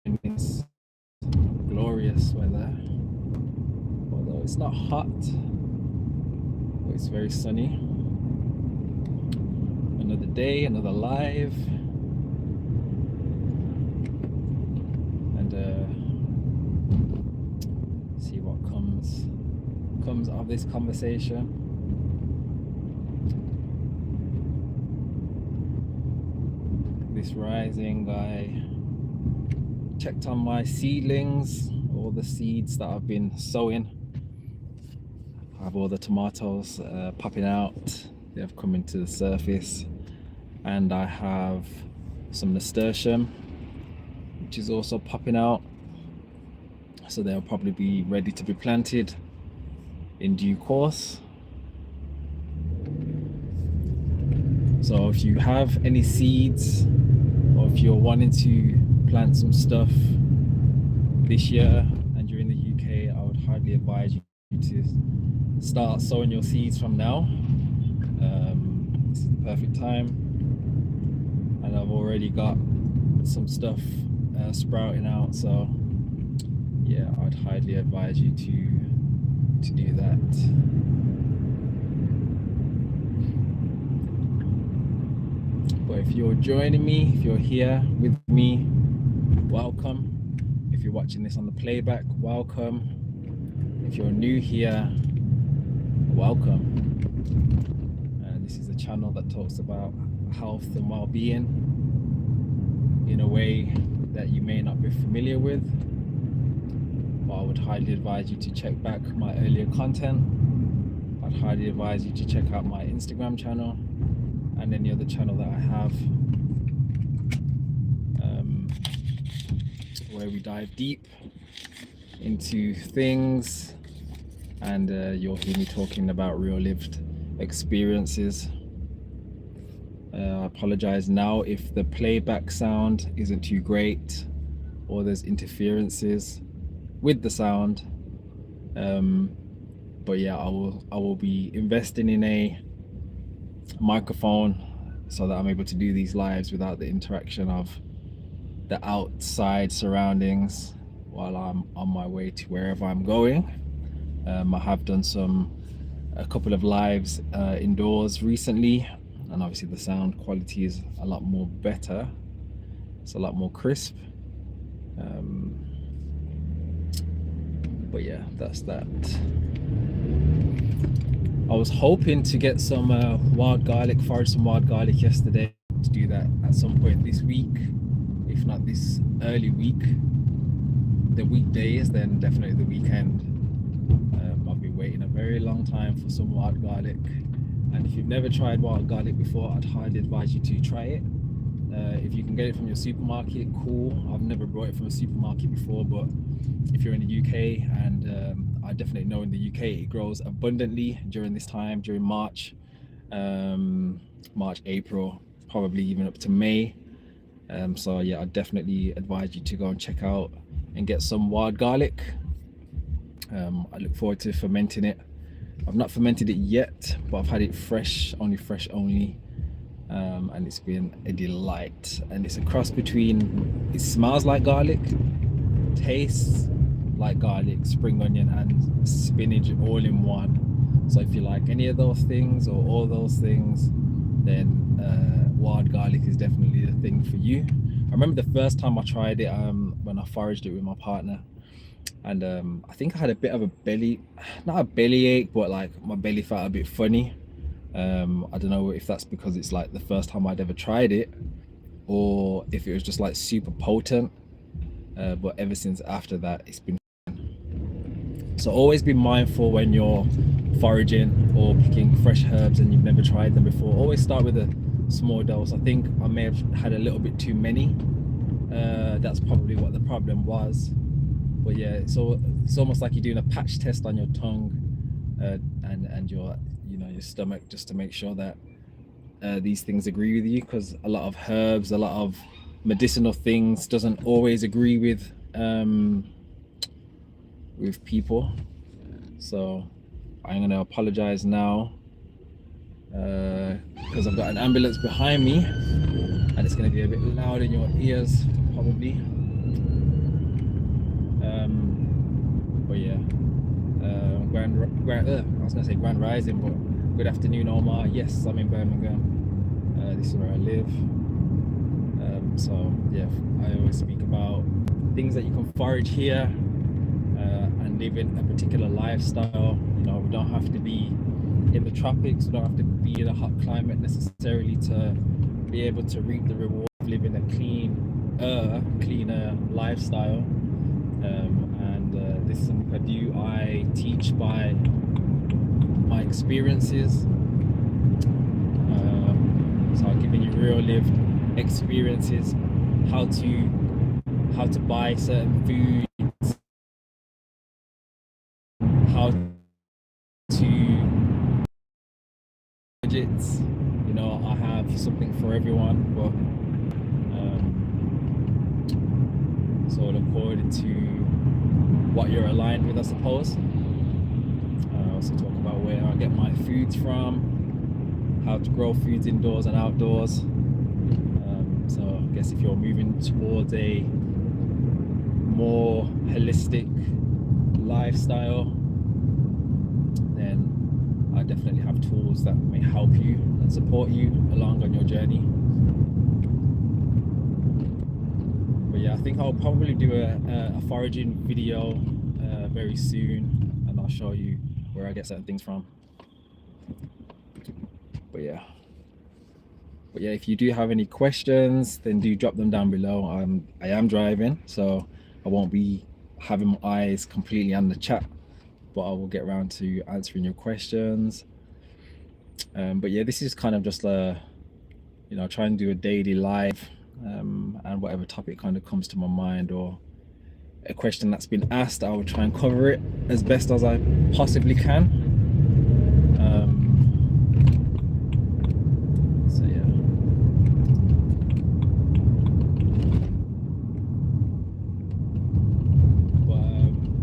in this glorious weather. Although it's not hot, but it's very sunny. Another day, another live. And see what comes of this conversation. This rising, I checked on my seedlings, all the seeds that I've been sowing. I have all the tomatoes popping out. They have come into the surface, and I have some nasturtium, which is also popping out. So they'll probably be ready to be planted in due course. So if you have any seeds, or if you're wanting to plant some stuff this year and you're in the UK, I would highly advise you to start sowing your seeds from now. This is the perfect time, and I've already got some stuff sprouting out, so yeah, I'd highly advise you to do that. But if you're joining me, if you're here with me, welcome. If you're watching this on the playback, welcome. If you're new here, welcome. This is a channel that talks about health and well-being in a way that you may not be familiar with. But I would highly advise you to check back my earlier content. I'd highly advise you to check out my Instagram channel and any other channel that I have, where we dive deep into things, and you'll hear me talking about real lived experiences. I apologize now if the playback sound isn't too great or there's interferences with the sound, but yeah, I will be investing in a microphone so that I'm able to do these lives without the interaction of the outside surroundings while I'm on my way to wherever I'm going. I have done a couple of lives indoors recently, and obviously the sound quality is a lot more better. It's a lot more crisp. But yeah, that's that. I was hoping to get some wild garlic, forage some wild garlic yesterday, to do that at some point this week, if not this early week. The weekdays, then definitely the weekend. I've been waiting a very long time for some wild garlic, and if you've never tried wild garlic before, I'd highly advise you to try it. If you can get it from your supermarket, cool. I've never brought it from a supermarket before, but if you're in the UK, and I definitely know in the UK it grows abundantly during this time, during March, April, probably even up to May. So yeah, I definitely advise you to go and check out and get some wild garlic. I look forward to fermenting it. I've not fermented it yet, but I've had it fresh only, and it's been a delight. And it's a cross between, it smells like garlic, tastes like garlic, spring onion and spinach all in one. So if you like any of those things or all those things, then wild garlic is definitely the thing for you. I remember the first time I tried it, when I foraged it with my partner, and I think I had a bit of not a belly ache, but like my belly felt a bit funny. I don't know if that's because it's like the first time I'd ever tried it, or if it was just like super potent. But ever since after that, it's been fun. So always be mindful when you're foraging or picking fresh herbs and you've never tried them before. Always start with a small dose. I think I may have had a little bit too many. That's probably what the problem was. But yeah, so it's almost like you're doing a patch test on your tongue and your stomach, just to make sure that these things agree with you, because a lot of herbs, a lot of medicinal things doesn't always agree with people. So I'm gonna apologize now because I've got an ambulance behind me and it's gonna be a bit loud in your ears probably. I was gonna say Grand Rising, but good afternoon, Omar. Yes, I'm in Birmingham. This is where I live. So yeah, I always speak about things that you can forage here and live in a particular lifestyle. You know, we don't have to be in the tropics, we don't have to be in a hot climate necessarily to be able to reap the reward of living a cleaner lifestyle. This is something I do. I teach by my experiences. So I'm giving you real lived experiences, how to buy certain foods, how to budgets. You know, I have something for everyone, but sort of according to what you're aligned with, I suppose. I also talk about where I get my foods from, how to grow foods indoors and outdoors. So I guess if you're moving towards a more holistic lifestyle, then I definitely have tools that may help you and support you along on your journey. But yeah, I think I'll probably do a foraging video very soon, and I'll show you where I get certain things from. But yeah, if you do have any questions, then do drop them down below. I am driving, so I won't be having my eyes completely on the chat, but I will get around to answering your questions. But yeah, this is kind of just try and do a daily live, and whatever topic kind of comes to my mind or a question that's been asked, I will try and cover it as best as I possibly can. So yeah.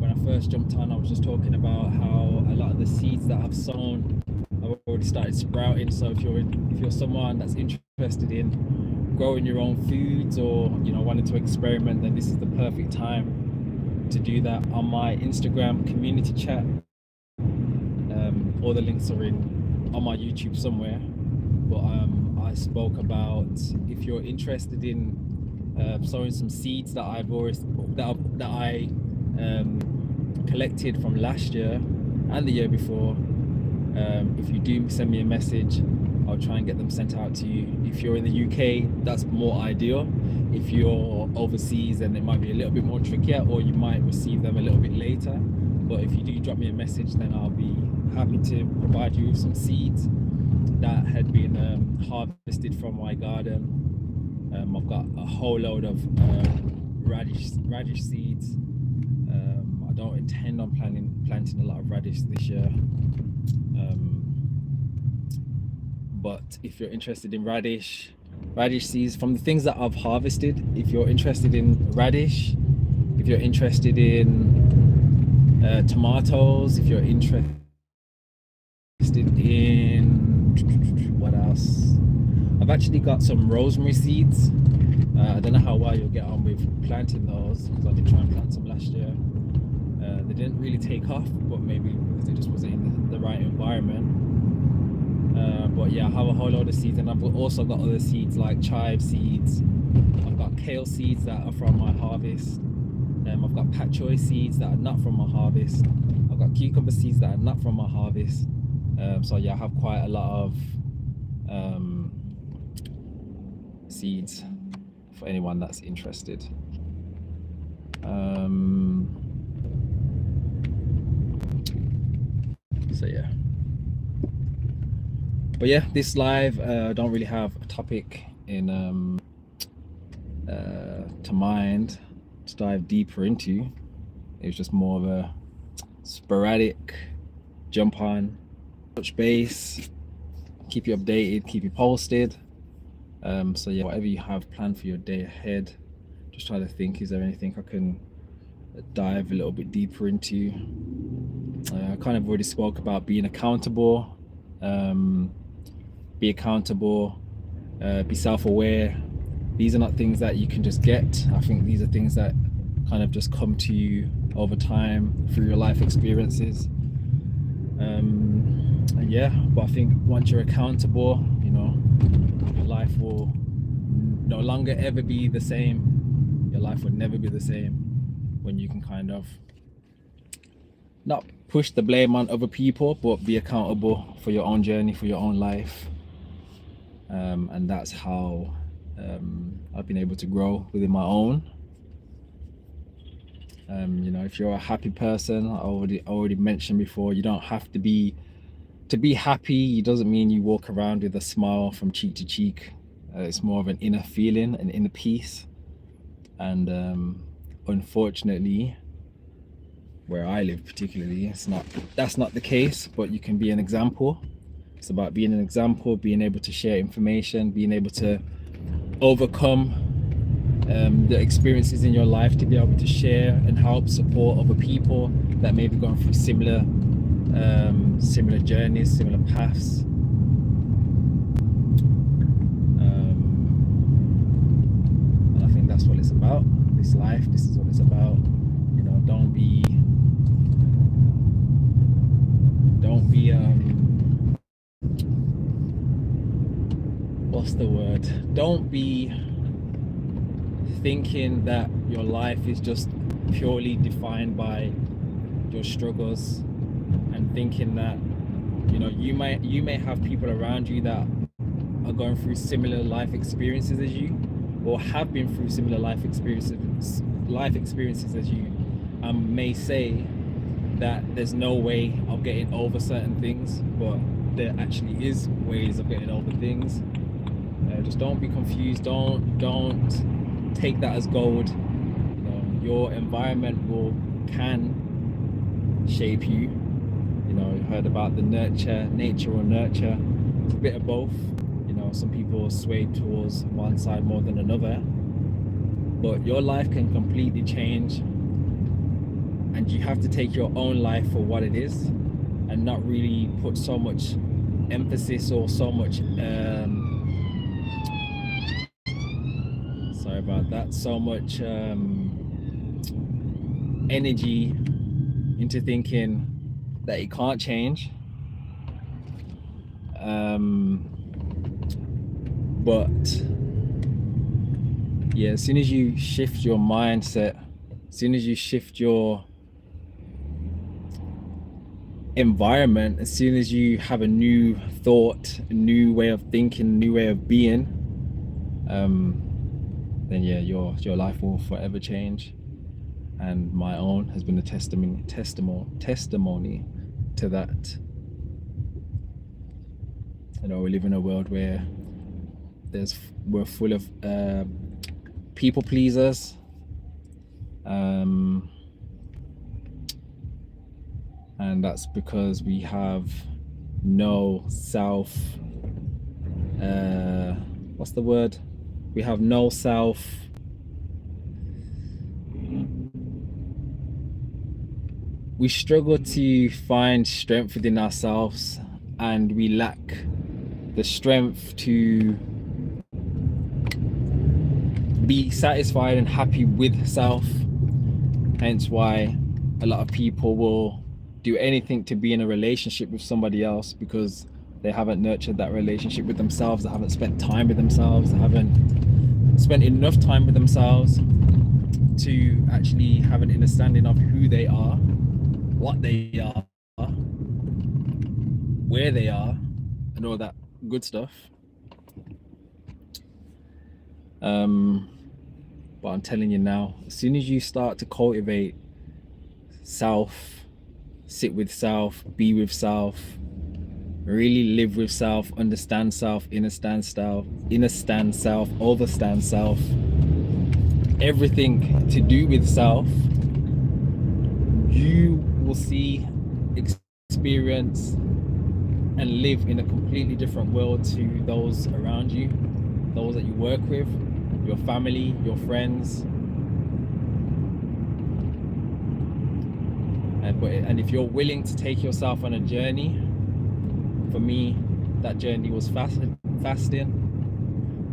When I first jumped on, I was just talking about how a lot of the seeds that I've sown have already started sprouting. So if you're someone that's interested in growing your own foods, or wanting to experiment, then this is the perfect time to do that. On my Instagram community chat, all the links are on my YouTube somewhere, but I spoke about if you're interested in sowing some seeds that I collected from last year and the year before. If you do send me a message, I'll try and get them sent out to you. If you're in the UK, that's more ideal. If you're overseas, then it might be a little bit more trickier, or you might receive them a little bit later. But if you do drop me a message, then I'll be happy to provide you with some seeds that had been harvested from my garden. I've got a whole load of radish seeds. I don't intend on planting a lot of radish this year. But if you're interested in radish seeds from the things that I've harvested, if you're interested in radish, if you're interested in tomatoes, if you're interested in what else, I've actually got some rosemary seeds. I don't know how well you'll get on with planting those, because I did try and plant some last year. They didn't really take off, but maybe because it just wasn't in the right environment. But yeah, I have a whole load of seeds, and I've also got other seeds like chive seeds. I've got kale seeds that are from my harvest. I've got pak choi seeds that are not from my harvest. I've got cucumber seeds that are not from my harvest. So yeah, I have quite a lot of seeds for anyone that's interested. So yeah. But yeah, this live, I don't really have a topic in to mind to dive deeper into. It was just more of a sporadic jump on, touch base, keep you updated, keep you posted. So yeah, whatever you have planned for your day ahead, just try to think, is there anything I can dive a little bit deeper into? I kind of already spoke about being accountable. Be accountable, be self-aware. These are not things that you can just get. I think these are things that kind of just come to you over time through your life experiences. And yeah, but I think once you're accountable, you know, your life will no longer ever be the same. Your life will never be the same when you can kind of not push the blame on other people, but be accountable for your own journey, for your own life. And that's how I've been able to grow within my own. You know, if you're a happy person, I already mentioned before, you don't have to be happy. It doesn't mean you walk around with a smile from cheek to cheek. It's more of an inner feeling, an inner peace. And unfortunately, where I live particularly, that's not the case, but you can be an example. It's about being an example, being able to share information, being able to overcome the experiences in your life, to be able to share and help support other people that may be going through similar journeys, similar paths. And I think that's what it's about. This life, this is what it's about. You know, don't be what's the word? Don't be thinking that your life is just purely defined by your struggles, and thinking that, you know, you may have people around you that are going through similar life experiences as you, or have been through similar life experiences as you, and may say that there's no way of getting over certain things, but there actually is ways of getting over things. Just don't be confused. Don't take that as gold. You know, your environment can shape you. You know, you heard about the nature or nurture. It's a bit of both. You know, some people sway towards one side more than another, but your life can completely change, and you have to take your own life for what it is, and not really put so much emphasis or so much energy into thinking that it can't change. But yeah, as soon as you shift your mindset, as soon as you shift your environment, as soon as you have a new thought, a new way of thinking, a new way of being, then yeah, your life will forever change. And my own has been a testimony to that. You know, we live in a world where we're full of people pleasers, and that's because we have no self. What's the word? We have no self. We struggle to find strength within ourselves, and we lack the strength to be satisfied and happy with self. Hence why a lot of people will do anything to be in a relationship with somebody else, because they haven't nurtured that relationship with themselves. They haven't spent time with themselves. They haven't spent enough time with themselves to actually have an understanding of who they are, what they are, where they are, and all that good stuff. But I'm telling you now, as soon as you start to cultivate self, sit with self, be with self, really live with self, understand self, understand self, overstand self, everything to do with self, you will see, experience, and live in a completely different world to those around you, those that you work with, your family, your friends. And if you're willing to take yourself on a journey, for me, that journey was fasting.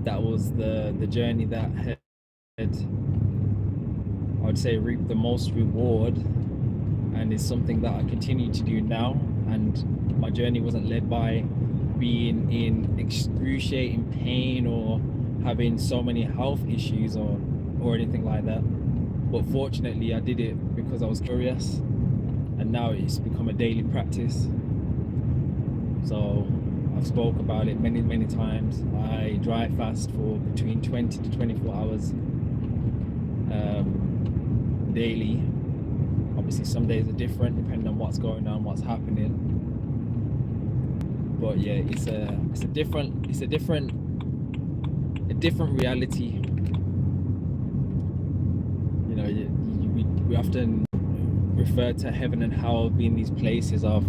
That was the journey that had, I would say, reaped the most reward, and is something that I continue to do now. and my journey wasn't led by being in excruciating pain or having so many health issues or anything like that. But fortunately, I did it because I was curious, and now it's become a daily practice. So I've spoke about it many times. I dry fast for between 20 to 24 hours daily. Obviously some days are different depending on what's going on, what's happening. But yeah, it's a different reality. You know, we often refer to heaven and hell being these places of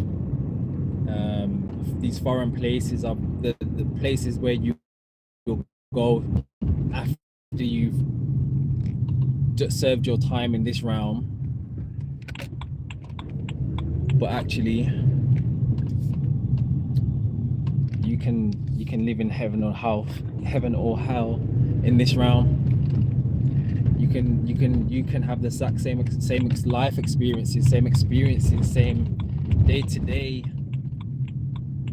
these foreign places, of the places where you will go after you've served your time in this realm. But actually, you can live in heaven or hell in this realm. You can have the exact same life experiences, same day to day,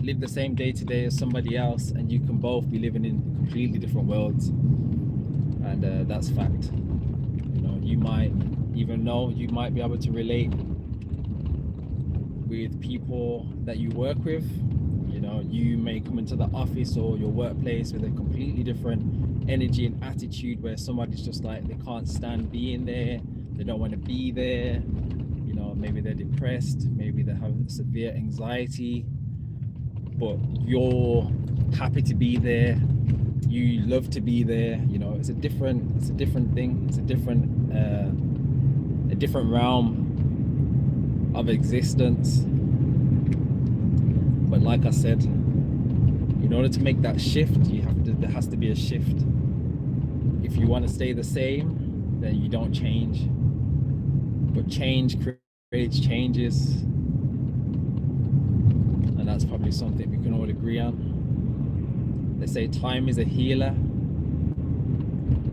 live the same day to day as somebody else, and you can both be living in completely different worlds. And that's fact. You know, you might be able to relate with people that you work with. You know, you may come into the office or your workplace with a completely different energy and attitude, where somebody's just like, they can't stand being there, they don't want to be there. You know, maybe they're depressed, maybe they have severe anxiety, but you're happy to be there, you love to be there. You know, it's a different thing, it's a different realm of existence. But like I said, in order to make that shift, there has to be a shift. If you want to stay the same, then you don't change. But change creates changes, and that's probably something we can all agree on. They say time is a healer,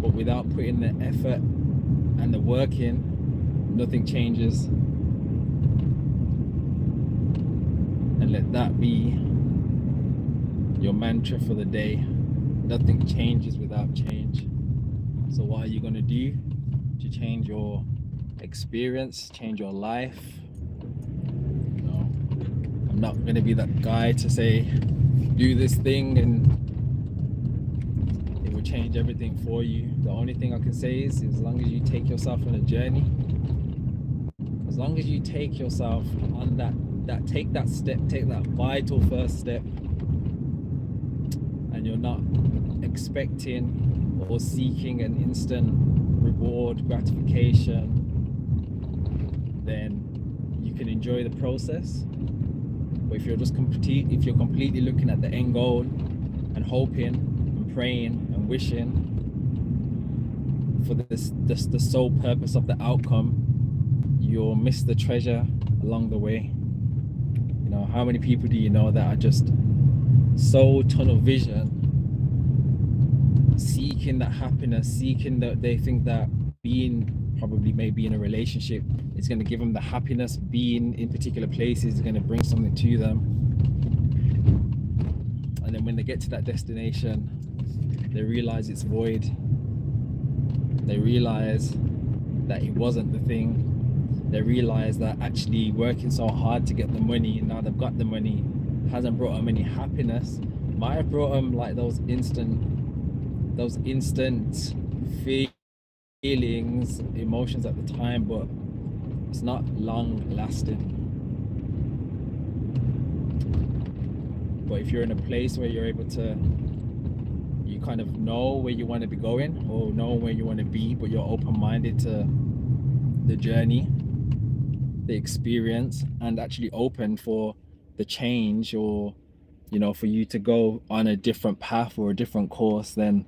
but without putting the effort and the work in, nothing changes. And let that be your mantra for the day. Nothing changes without change. So what are you going to do to change your experience, change your life? You know, I'm not going to be that guy to say do this thing and it will change everything for you. The only thing I can say is, as long as you take yourself on a journey, as long as you take yourself on take that step, take that vital first step, and you're not expecting or seeking an instant reward, gratification, then you can enjoy the process. But if you're completely looking at the end goal and hoping and praying and wishing for the sole purpose of the outcome, you'll miss the treasure along the way. You know, how many people do you know that are just so tunnel vision, seeking that happiness, seeking that, they think that maybe in a relationship is going to give them the happiness, being in particular places is going to bring something to them, and then when they get to that destination, they realize it's void. They realize that it wasn't the thing. They realize that actually working so hard to get the money, and now they've got the money, hasn't brought them any happiness. Might have brought them like those instant feelings, emotions at the time, but it's not long lasting. But if you're in a place where you're able to, you kind of know where you want to be going or know where you want to be, but you're open-minded to the journey, the experience, and actually open for the change, or you know, for you to go on a different path or a different course, then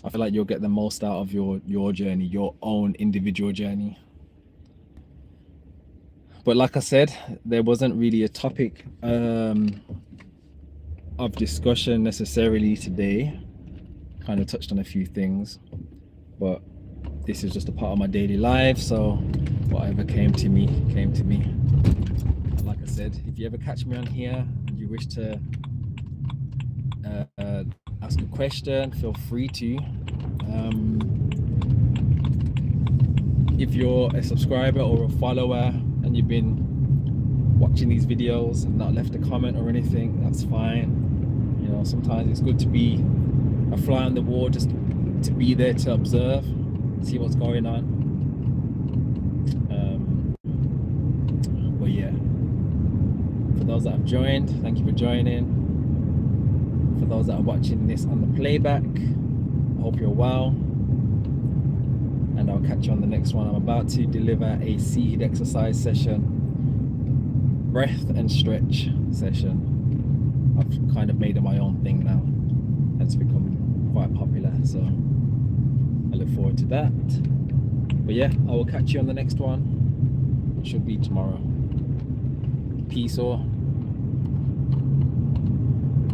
I feel like you'll get the most out of your journey, your own individual journey. But like I said, there wasn't really a topic of discussion necessarily today. Kind of touched on a few things, but this is just a part of my daily life, so whatever came to me. Like I said, said, if you ever catch me on here and you wish to ask a question, feel free to. If you're a subscriber or a follower and you've been watching these videos and not left a comment or anything, that's fine. You know, sometimes it's good to be a fly on the wall, just to be there to observe, see what's going on. But yeah, for those that have joined, thank you for joining. For those that are watching this on the playback, I hope you're well, and I'll catch you on the next one. I'm about to deliver a seated exercise session, breath and stretch session. I've kind of made it my own thing now. It's become quite popular, so I look forward to that. But yeah, I will catch you on the next one. It should be tomorrow. Peace all.